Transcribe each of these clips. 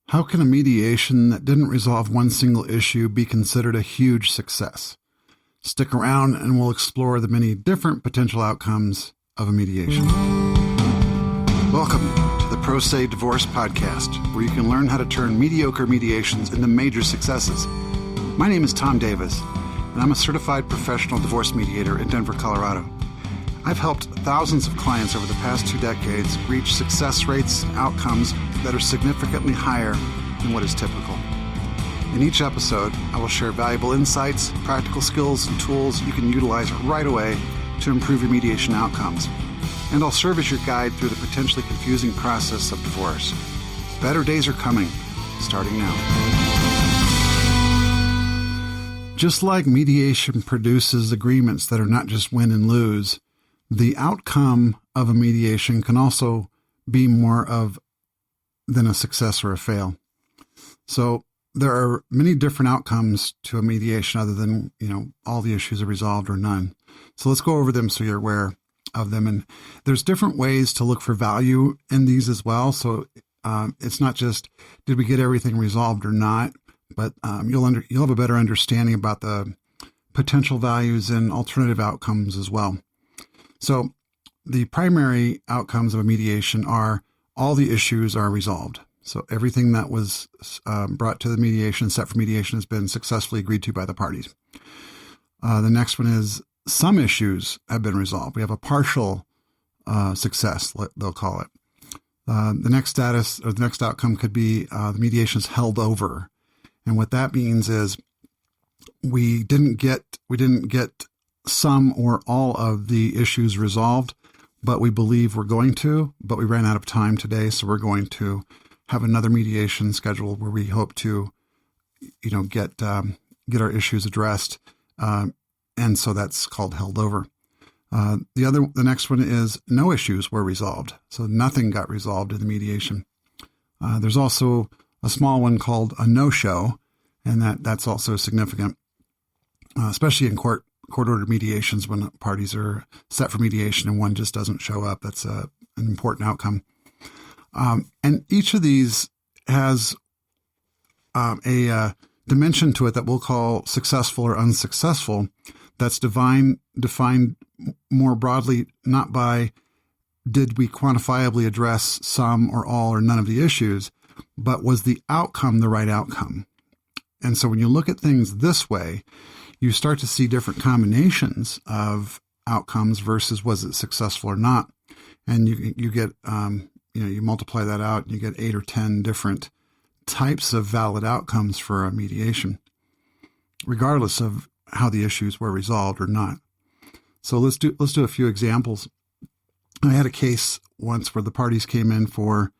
How can a mediation that didn't resolve one single issue be considered a huge success? Stick around and we'll explore the many different potential outcomes of a mediation. Welcome to the Pro Se Divorce Podcast, where you can learn how to turn mediocre mediations into major successes. My name is Tom Davis, and I'm a certified professional divorce mediator in Denver, Colorado. I've helped thousands of clients over the past 2 decades reach success rates and outcomes that are significantly higher than what is typical. In each episode, I will share valuable insights, practical skills, and tools you can utilize right away to improve your mediation outcomes. And I'll serve as your guide through the potentially confusing process of divorce. Better days are coming, starting now. Just like mediation produces agreements that are not just win and lose, the outcome of a mediation can also be more than a success or a fail. So there are many different outcomes to a mediation other than, all the issues are resolved or none. So let's go over them so you're aware of them. And there's different ways to look for value in these as well. So it's not just, did we get everything resolved or not, but you'll have a better understanding about the potential values and alternative outcomes as well. So the primary outcomes of a mediation are all the issues are resolved. So everything that was brought to the mediation, set for mediation, has been successfully agreed to by the parties. The next one is some issues have been resolved. We have a partial success, they'll call it. The next status or the next outcome could be the mediation is held over. And what that means is we didn't get some or all of the issues resolved, but we believe we're going to, but we ran out of time today. So we're going to have another mediation scheduled where we hope to, get our issues addressed. And so that's called held over. The next one is no issues were resolved. So nothing got resolved in the mediation. There's also a small one called a no-show, and that's also significant, especially in court-ordered mediations when parties are set for mediation and one just doesn't show up. That's an important outcome. And each of these has a dimension to it that we'll call successful or unsuccessful. That's defined more broadly, not by did we quantifiably address some or all or none of the issues, but was the outcome the right outcome? And so when you look at things this way, you start to see different combinations of outcomes versus was it successful or not. And you get, you multiply that out and you get 8 or 10 different types of valid outcomes for a mediation, regardless of how the issues were resolved or not. So let's do a few examples. I had a case once where the parties came in for,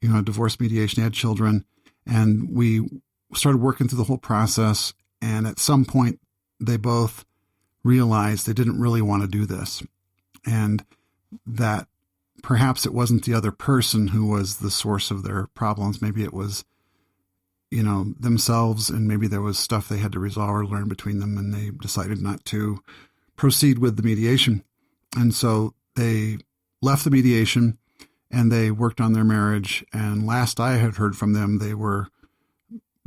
divorce mediation. They had children, and we started working through the whole process. And at some point, they both realized they didn't really want to do this, and that perhaps it wasn't the other person who was the source of their problems. Maybe it was, themselves, and maybe there was stuff they had to resolve or learn between them, and they decided not to proceed with the mediation. And so they left the mediation and they worked on their marriage. And last I had heard from them, they were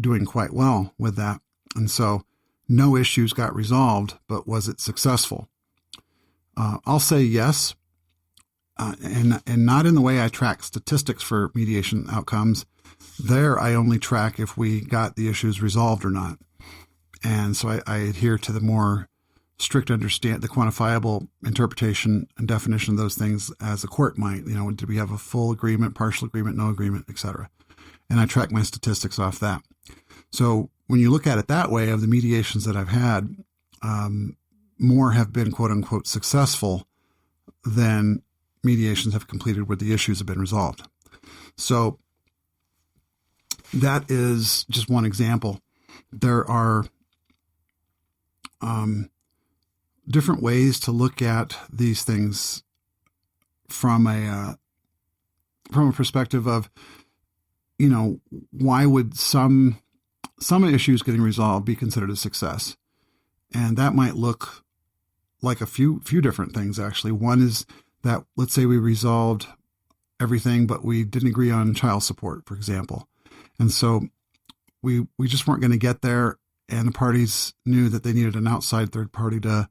doing quite well with that. And so no issues got resolved, but was it successful? I'll say yes, and not in the way I track statistics for mediation outcomes. There, I only track if we got the issues resolved or not. And so I adhere to the more strict the quantifiable interpretation and definition of those things as a court might. Did we have a full agreement, partial agreement, no agreement, et cetera? And I track my statistics off that. So when you look at it that way, of the mediations that I've had, more have been quote unquote successful than mediations have completed where the issues have been resolved. So that is just one example. There are different ways to look at these things from a perspective of, why would some issues getting resolved be considered a success? And that might look like a few different things, actually. One is that, let's say we resolved everything, but we didn't agree on child support, for example. And so we just weren't going to get there. And the parties knew that they needed an outside third party to,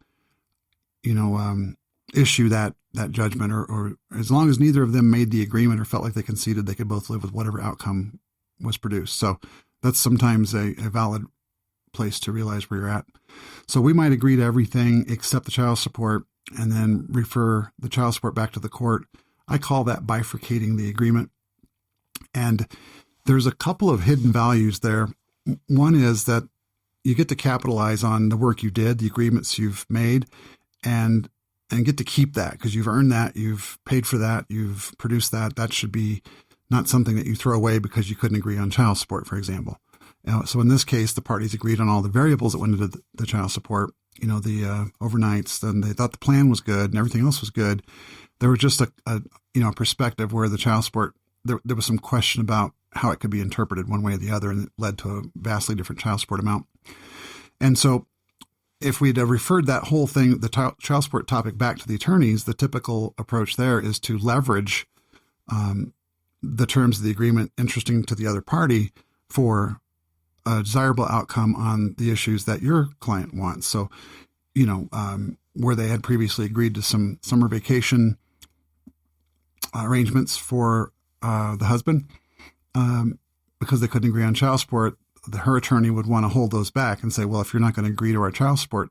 issue that judgment, or as long as neither of them made the agreement or felt like they conceded, they could both live with whatever outcome was produced. So that's sometimes a valid place to realize where you're at. So we might agree to everything except the child support and then refer the child support back to the court. I call that bifurcating the agreement. And there's a couple of hidden values there. One is that you get to capitalize on the work you did, the agreements you've made, and get to keep that because you've earned that, you've paid for that, you've produced that. That should be not something that you throw away because you couldn't agree on child support, for example. So in this case, the parties agreed on all the variables that went into the child support, the overnights, and they thought the plan was good and everything else was good. There was just a perspective where the child support, there was some question about how it could be interpreted one way or the other, and it led to a vastly different child support amount. And so if we'd referred that whole thing, the child support topic, back to the attorneys, the typical approach there is to leverage the terms of the agreement interesting to the other party for a desirable outcome on the issues that your client wants. So, where they had previously agreed to some summer vacation arrangements for the husband, because they couldn't agree on child support, her attorney would want to hold those back and say, well, if you're not going to agree to our child support,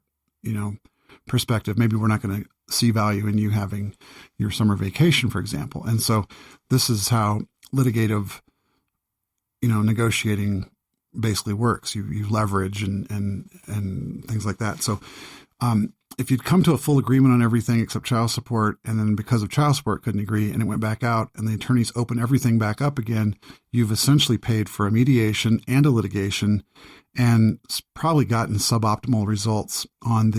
perspective, maybe we're not going to see value in you having your summer vacation, for example. And so this is how litigative, negotiating basically works. You leverage and things like that. So if you'd come to a full agreement on everything except child support, and then because of child support couldn't agree and it went back out and the attorneys open everything back up again, you've essentially paid for a mediation and a litigation and probably gotten suboptimal results on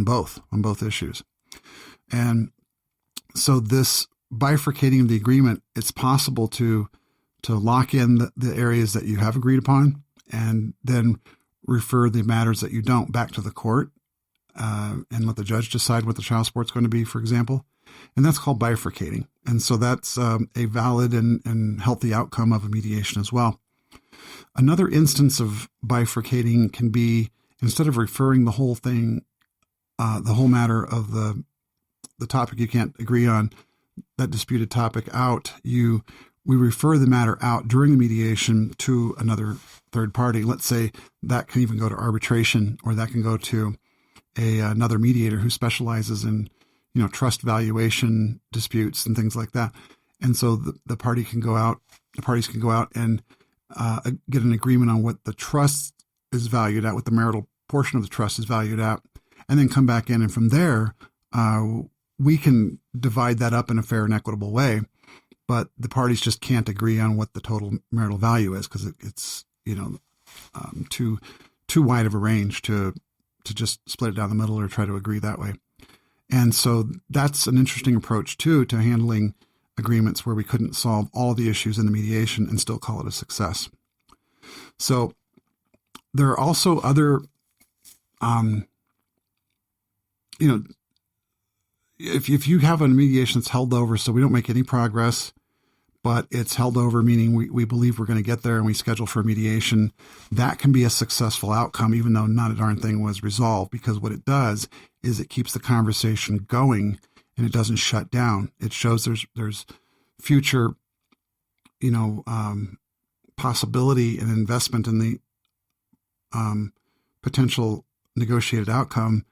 both issues. And so this bifurcating of the agreement, it's possible to lock in the areas that you have agreed upon and then refer the matters that you don't back to the court. And let the judge decide what the child support is going to be, for example. And that's called bifurcating. And so that's a valid and healthy outcome of a mediation as well. Another instance of bifurcating can be, instead of referring the whole thing, the whole matter of the topic you can't agree on, that disputed topic out, we refer the matter out during the mediation to another third party. Let's say that can even go to arbitration, or that can go to another mediator who specializes in, trust valuation disputes and things like that. And so the parties can go out and get an agreement on what the trust is valued at, what the marital portion of the trust is valued at, and then come back in. And from there, we can divide that up in a fair and equitable way. But the parties just can't agree on what the total marital value is because it's too wide of a range to just split it down the middle or try to agree that way. And so that's an interesting approach too to handling agreements where we couldn't solve all the issues in the mediation and still call it a success. So there are also other, if you have a mediation that's held over, so we don't make any progress, but it's held over, meaning we believe we're going to get there and we schedule for a mediation, that can be a successful outcome, even though not a darn thing was resolved, because what it does is it keeps the conversation going and it doesn't shut down. It shows there's future, possibility and investment in the potential negotiated outcome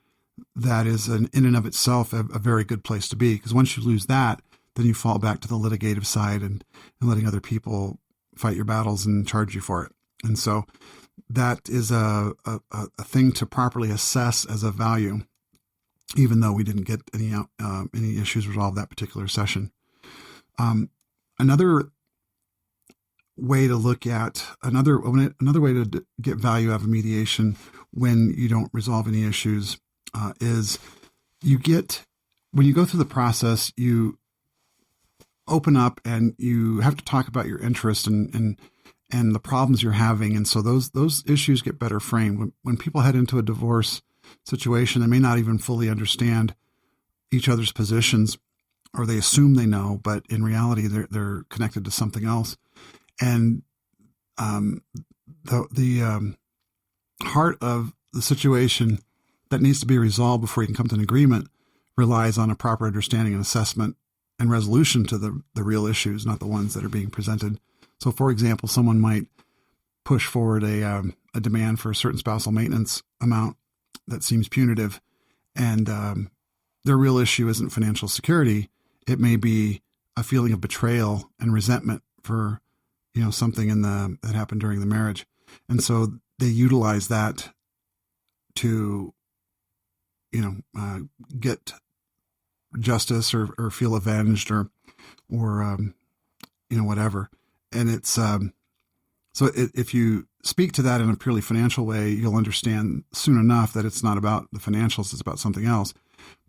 that is in and of itself a very good place to be. Because once you lose that, then you fall back to the litigative side and letting other people fight your battles and charge you for it. And so that is a thing to properly assess as a value, even though we didn't get any issues resolved that particular session. Another way to look at another way to get value out of a mediation when you don't resolve any issues is when you go through the process, you open up and you have to talk about your interest and the problems you're having. And so those issues get better framed. When people head into a divorce situation, they may not even fully understand each other's positions, or they assume they know, but in reality, they're connected to something else. And the heart of the situation that needs to be resolved before you can come to an agreement relies on a proper understanding and assessment and resolution to the real issues, not the ones that are being presented. So, for example, someone might push forward a demand for a certain spousal maintenance amount that seems punitive, and their real issue isn't financial security. It may be a feeling of betrayal and resentment for something that happened during the marriage, and so they utilize that to get justice or feel avenged or whatever. And it's if you speak to that in a purely financial way, you'll understand soon enough that it's not about the financials, it's about something else.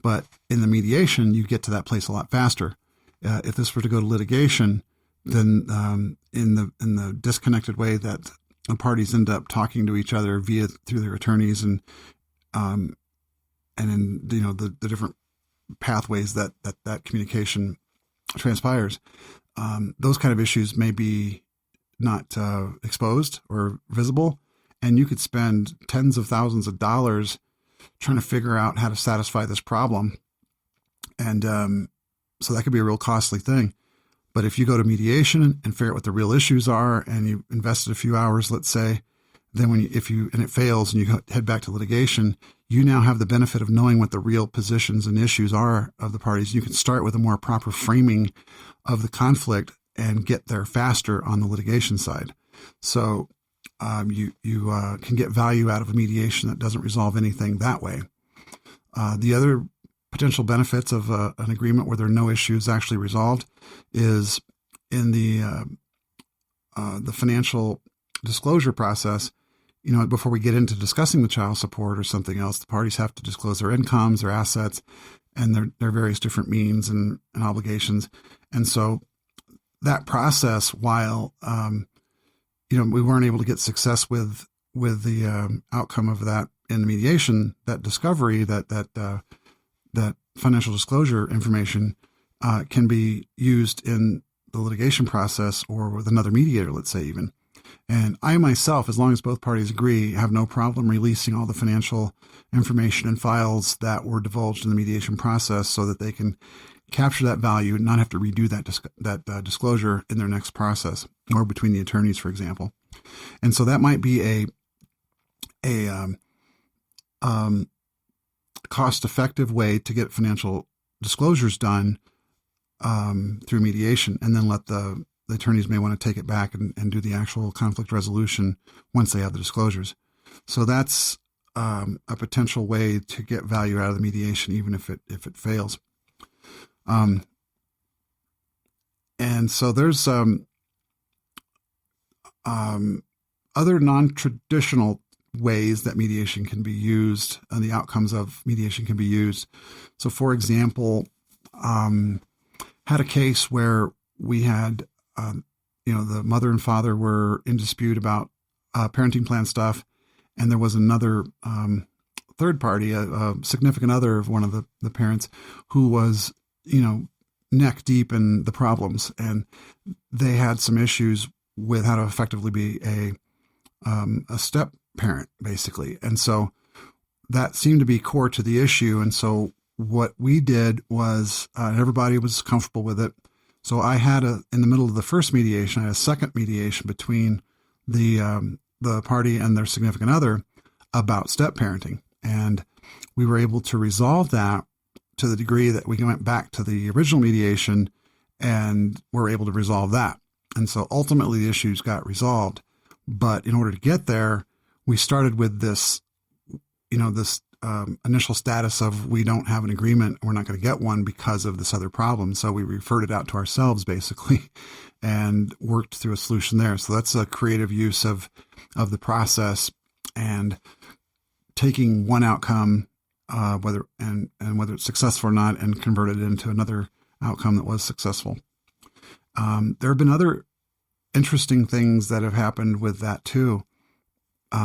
But in the mediation, you get to that place a lot faster. If this were to go to litigation, then in the disconnected way that the parties end up talking to each other through their attorneys and in the different pathways that communication transpires, those kind of issues may be not exposed or visible, and you could spend tens of thousands of dollars trying to figure out how to satisfy this problem, and so that could be a real costly thing. But if you go to mediation and figure out what the real issues are, and you invested a few hours, let's say, then if it fails and you head back to litigation, you now have the benefit of knowing what the real positions and issues are of the parties. You can start with a more proper framing of the conflict and get there faster on the litigation side. So you can get value out of a mediation that doesn't resolve anything that way. The other potential benefits of an agreement where there are no issues actually resolved is in the financial disclosure process. Before we get into discussing the child support or something else, the parties have to disclose their incomes, their assets, and their various different means and obligations. And so that process, while we weren't able to get success with the outcome of that in the mediation, that discovery, that financial disclosure information can be used in the litigation process or with another mediator, let's say even. And I myself, as long as both parties agree, have no problem releasing all the financial information and files that were divulged in the mediation process so that they can capture that value and not have to redo that disclosure in their next process or between the attorneys, for example. And so that might be a cost-effective way to get financial disclosures done through mediation, and then let the attorneys may want to take it back and do the actual conflict resolution once they have the disclosures. So that's a potential way to get value out of the mediation, even if it fails. And so there's other non-traditional ways that mediation can be used and the outcomes of mediation can be used. So, for example, had a case where we had the mother and father were in dispute about parenting plan stuff, and there was another third party, a significant other of one of the parents, who was neck deep in the problems, and they had some issues with how to effectively be a step parent, basically. And so that seemed to be core to the issue. And so what we did was, everybody was comfortable with it. So I had in the middle of the first mediation, I had a second mediation between the party and their significant other about step parenting. And we were able to resolve that to the degree that we went back to the original mediation and were able to resolve that. And so ultimately the issues got resolved. But in order to get there, we started with this, this initial status of we don't have an agreement, we're not going to get one because of this other problem. So we referred it out to ourselves, basically, and worked through a solution there. So that's a creative use of the process and taking one outcome, whether it's successful or not, and convert it into another outcome that was successful. There have been other interesting things that have happened with that too,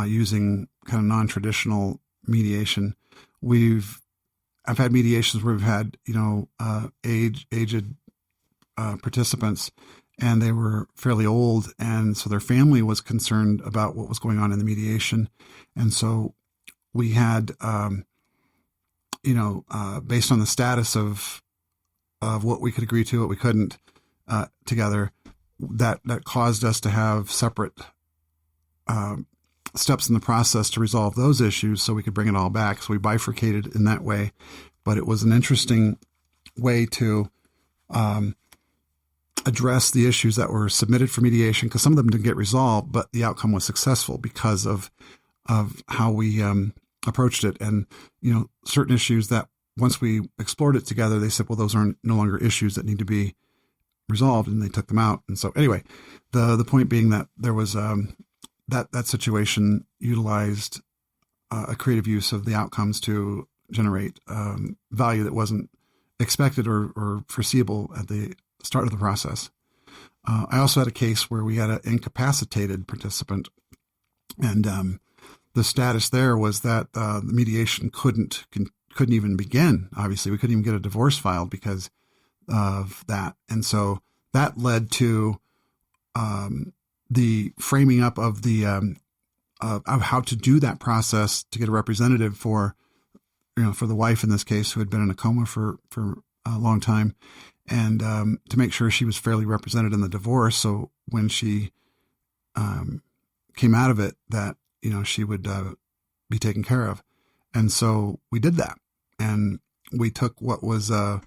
using kind of non-traditional mediation. I've had mediations where we've had aged participants, and they were fairly old. And so their family was concerned about what was going on in the mediation. And so we had, based on the status of what we could agree to, what we couldn't, together, that caused us to have separate steps in the process to resolve those issues so we could bring it all back. So we bifurcated in that way. But it was an interesting way to address the issues that were submitted for mediation, because some of them didn't get resolved, but the outcome was successful because of how we approached it. And, certain issues that once we explored it together, they said, well, those are no longer issues that need to be resolved, and they took them out. And so anyway, the point being that there was that situation utilized a creative use of the outcomes to generate value that wasn't expected or foreseeable at the start of the process. I also had a case where we had an incapacitated participant, and the status there was that the mediation couldn't even begin. Obviously, we couldn't even get a divorce filed because of that. And so that led to the framing up of the of how to do that process to get a representative for the wife in this case, who had been in a coma for a long time, and to make sure she was fairly represented in the divorce. So when she came out of it, that she would be taken care of. And so we did that, and we took what was kind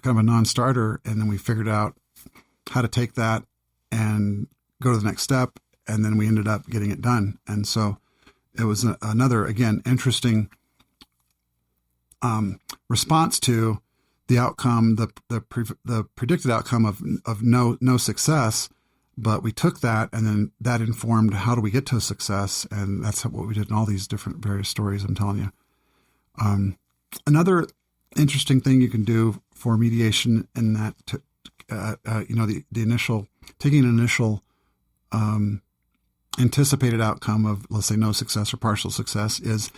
of a non-starter, and then we figured out how to take that and go to the next step, and then we ended up getting it done. And so it was another, again, interesting response to the outcome, the predicted outcome of no success. But we took that, and then that informed how do we get to a success, and that's what we did in all these different various stories I'm telling you. Another interesting thing you can do for mediation in that, the initial, taking an initial anticipated outcome of, let's say, no success or partial success, is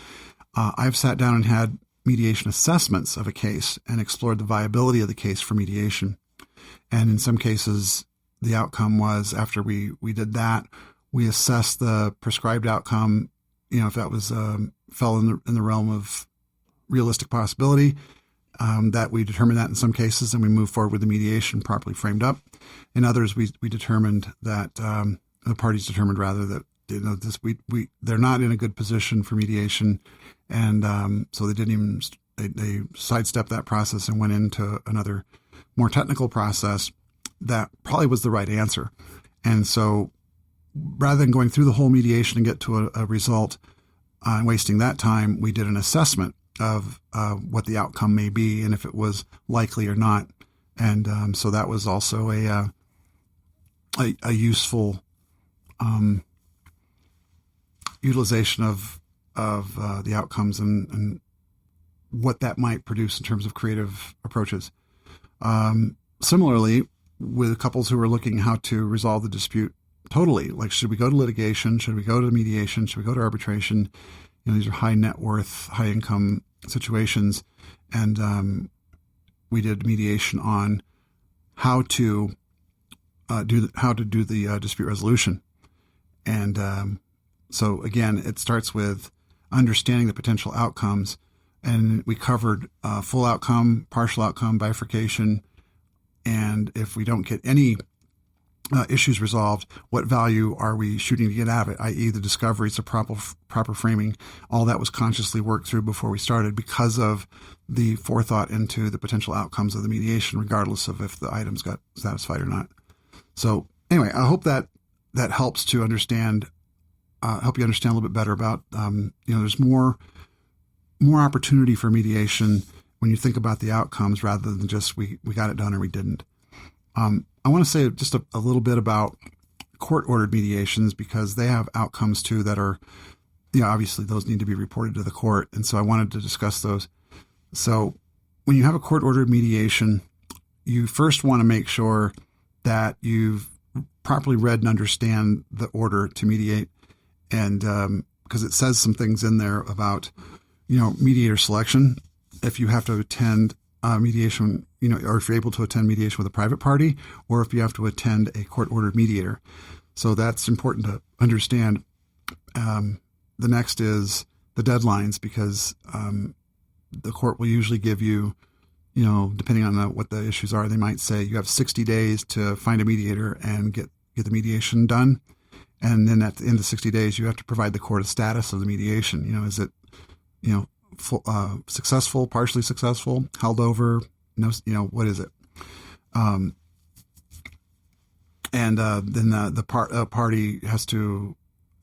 I've sat down and had mediation assessments of a case and explored the viability of the case for mediation. And in some cases, the outcome was, after we did that, we assessed the prescribed outcome, if that was fell in the realm of realistic possibility, that we determined that in some cases, and we moved forward with the mediation properly framed up. In others, we determined that the parties determined rather that they're not in a good position for mediation, and so they didn't even they sidestepped that process and went into another more technical process that probably was the right answer. And so rather than going through the whole mediation and get to a result and wasting that time, we did an assessment of what the outcome may be and if it was likely or not. And so that was also a useful utilization of the outcomes and what that might produce in terms of creative approaches. Similarly, with couples who are looking how to resolve the dispute totally, like, should we go to litigation? Should we go to mediation? Should we go to arbitration? These are high net worth, high income situations. And we did mediation on how to do the dispute resolution. And so again, it starts with understanding the potential outcomes. And we covered full outcome, partial outcome, bifurcation. And if we don't get any issues resolved, what value are we shooting to get out of it, i.e. the discoveries, the proper framing. All that was consciously worked through before we started because of the forethought into the potential outcomes of the mediation, regardless of if the items got satisfied or not. So anyway, I hope that helps to understand, help you understand a little bit better about, there's more opportunity for mediation when you think about the outcomes rather than just we got it done or we didn't. I want to say just a little bit about court-ordered mediations because they have outcomes too that are, obviously those need to be reported to the court. And so I wanted to discuss those. So when you have a court-ordered mediation, you first want to make sure that you've properly read and understand the order to mediate. And because it says some things in there about, mediator selection. If you have to attend mediation or if you're able to attend mediation with a private party, or if you have to attend a court-ordered mediator. So that's important to understand. The next is the deadlines, because the court will usually give you, depending on what the issues are, they might say you have 60 days to find a mediator and get the mediation done. And then at the end of 60 days, you have to provide the court a status of the mediation. Is it, successful, partially successful, held over? No, what is it? And then the party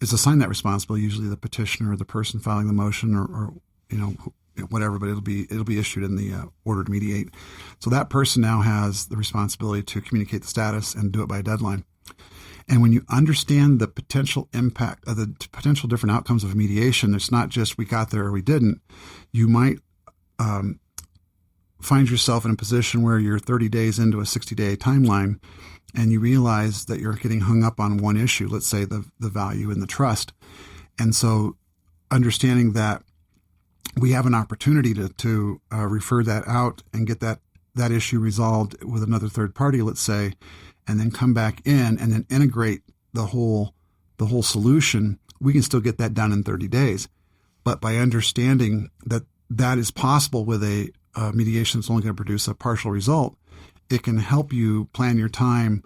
is assigned that responsibility, usually the petitioner or the person filing the motion or whatever, but it'll be issued in the order to mediate. So that person now has the responsibility to communicate the status and do it by a deadline. And when you understand the potential impact of the potential different outcomes of a mediation, it's not just we got there or we didn't. You might find yourself in a position where you're 30 days into a 60-day timeline and you realize that you're getting hung up on one issue, let's say the value in the trust. And so understanding that we have an opportunity to refer that out and get that issue resolved with another third party, let's say, and then come back in and then integrate the whole solution, we can still get that done in 30 days. But by understanding that is possible with a mediation that's only going to produce a partial result, it can help you plan your time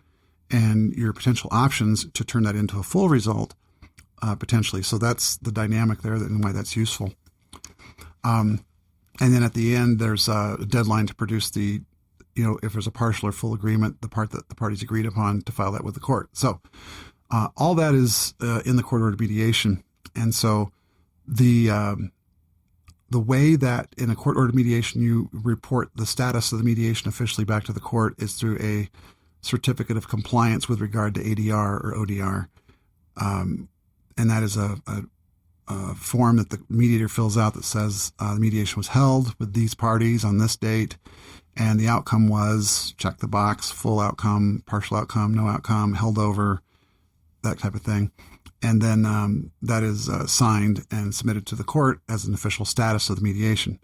and your potential options to turn that into a full result, potentially. So that's the dynamic there and why that's useful. And then at the end, there's a deadline to produce if there's a partial or full agreement, the part that the parties agreed upon, to file that with the court. So all that is in the court-ordered mediation. And so the way that in a court-ordered mediation you report the status of the mediation officially back to the court is through a certificate of compliance with regard to ADR or ODR. And that is a form that the mediator fills out that says the mediation was held with these parties on this date, and the outcome was, check the box, full outcome, partial outcome, no outcome, held over, that type of thing. And then that is signed and submitted to the court as an official status of the mediation.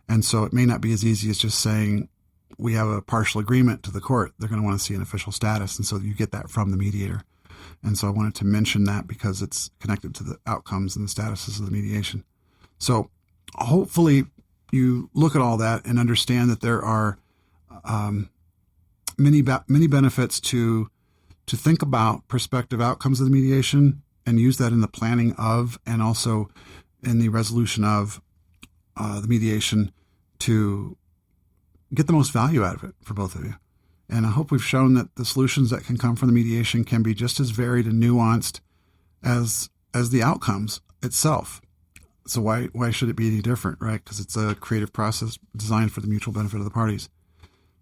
And so it may not be as easy as just saying we have a partial agreement to the court. They're going to want to see an official status. And so you get that from the mediator. And so I wanted to mention that because it's connected to the outcomes and the statuses of the mediation. So hopefully you look at all that and understand that there are many benefits to think about prospective outcomes of the mediation and use that in the planning of and also in the resolution of the mediation to get the most value out of it for both of you. And I hope we've shown that the solutions that can come from the mediation can be just as varied and nuanced as the outcomes itself. So why should it be any different, right? Because it's a creative process designed for the mutual benefit of the parties.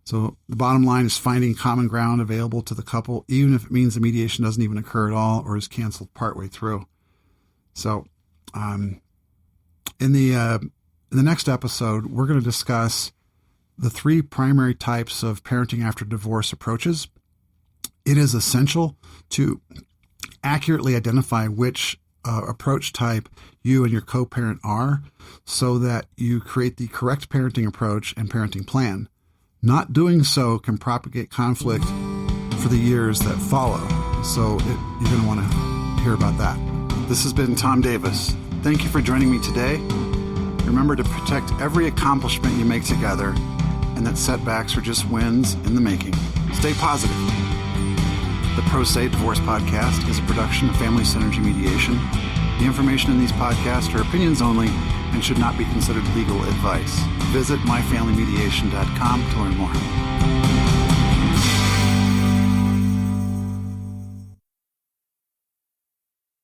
So the bottom line is finding common ground available to the couple, even if it means the mediation doesn't even occur at all or is canceled partway through. So in the next episode, we're going to discuss the 3 primary types of parenting after divorce approaches. It is essential to accurately identify which approach type you and your co-parent are so that you create the correct parenting approach and parenting plan. Not doing so can propagate conflict for the years that follow. So you're going to want to hear about that. This has been Tom Davis. Thank you for joining me today. Remember to protect every accomplishment you make together and that setbacks are just wins in the making. Stay positive. The Pro Se Divorce Podcast is a production of Family Synergy Mediation. The information in these podcasts are opinions only and should not be considered legal advice. Visit myfamilymediation.com to learn more.